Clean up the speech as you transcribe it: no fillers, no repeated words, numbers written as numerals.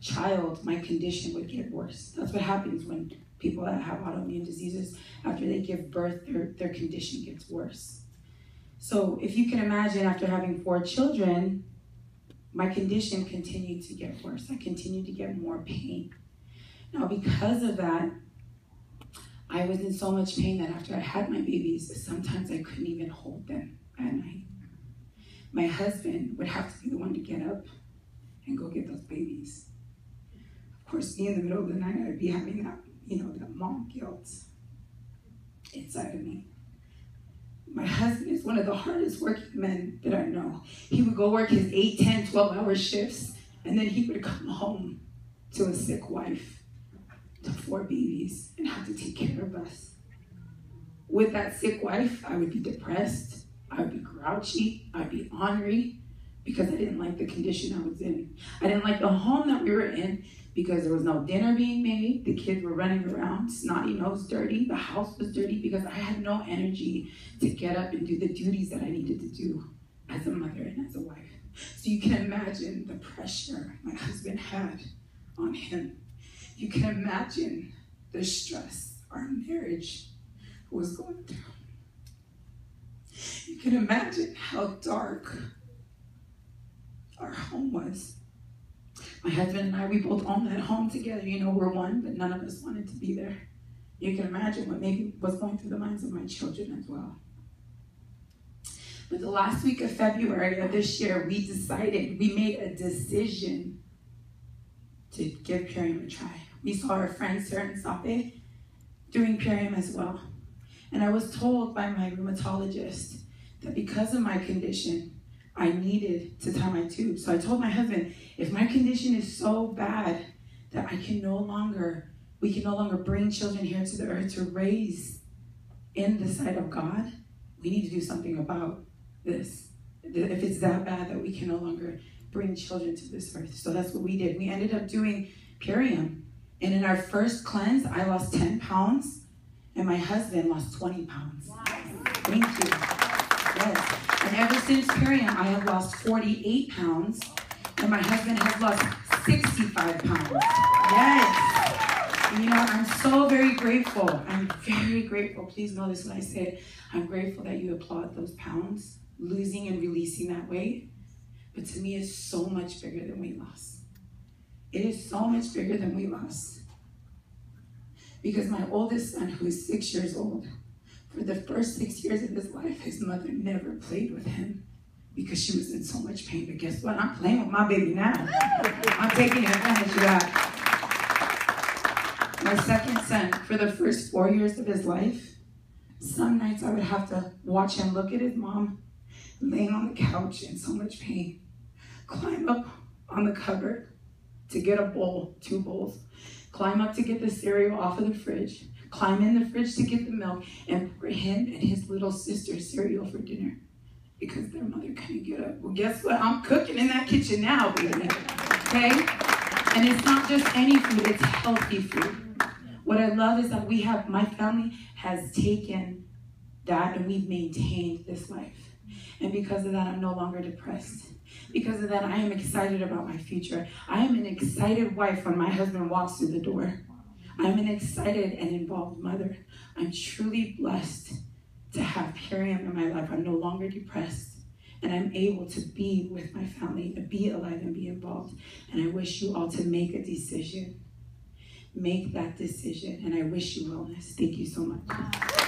child, my condition would get worse. That's what happens when people that have autoimmune diseases, after they give birth, their condition gets worse. So if you can imagine, after having 4 children, my condition continued to get worse. I continued to get more pain. Now, because of that, I was in so much pain that after I had my babies, sometimes I couldn't even hold them at night. My husband would have to be the one to get up and go get those babies. Of course, me in the middle of the night, I'd be having that, that mom guilt inside of me. My husband is one of the hardest working men that I know. He would go work his 8, 10, 12-hour shifts, and then he would come home to a sick wife, to 4 babies, and have to take care of us. With that sick wife, I would be depressed, I would be grouchy, I'd be ornery, because I didn't like the condition I was in. I didn't like the home that we were in, because there was no dinner being made, the kids were running around, snotty nose dirty, the house was dirty, because I had no energy to get up and do the duties that I needed to do as a mother and as a wife. So you can imagine the pressure my husband had on him. You can imagine the stress our marriage was going through. You can imagine how dark our home was. My husband and I, we both owned that home together. We're one, but none of us wanted to be there. You can imagine what maybe was going through the minds of my children as well. But the last week of February of this year, we made a decision to give Purium a try. We saw our friend Sarah and Sape doing Purium as well. And I was told by my rheumatologist that because of my condition, I needed to tie my tube. So I told my husband, if my condition is so bad that we can no longer bring children here to the earth to raise in the sight of God, we need to do something about this. If it's that bad that we can no longer bring children to this earth. So that's what we did. We ended up doing Purium. And in our first cleanse, I lost 10 pounds, and my husband lost 20 pounds. Wow. Thank you. Yes. And ever since Purium, I have lost 48 pounds, and my husband has lost 65 pounds. Yes. And I'm so very grateful. I'm very grateful. Please know this when I say it. I'm grateful that you applaud those pounds, losing and releasing that weight. But to me, it's so much bigger than weight loss. It is so much bigger than weight loss. Because my oldest son, who is 6 years old, for the first 6 years of his life, his mother never played with him because she was in so much pain. But guess what? I'm playing with my baby now. I'm taking advantage of that. My second son, for the first 4 years of his life, some nights I would have to watch him look at his mom laying on the couch in so much pain, climb up on the cupboard to get a bowl, 2 bowls, climb up to get the cereal off of the fridge, climb in the fridge to get the milk, and pour him and his little sister cereal for dinner because their mother couldn't get up. Well, guess what? I'm cooking in that kitchen now, baby. Okay? And it's not just any food, it's healthy food. What I love is that my family has taken that and we've maintained this life. And because of that, I'm no longer depressed. Because of that, I am excited about my future. I am an excited wife when my husband walks through the door. I'm an excited and involved mother. I'm truly blessed to have Purium in my life. I'm no longer depressed. And I'm able to be with my family, to be alive and be involved. And I wish you all to make a decision. Make that decision. And I wish you wellness. Thank you so much.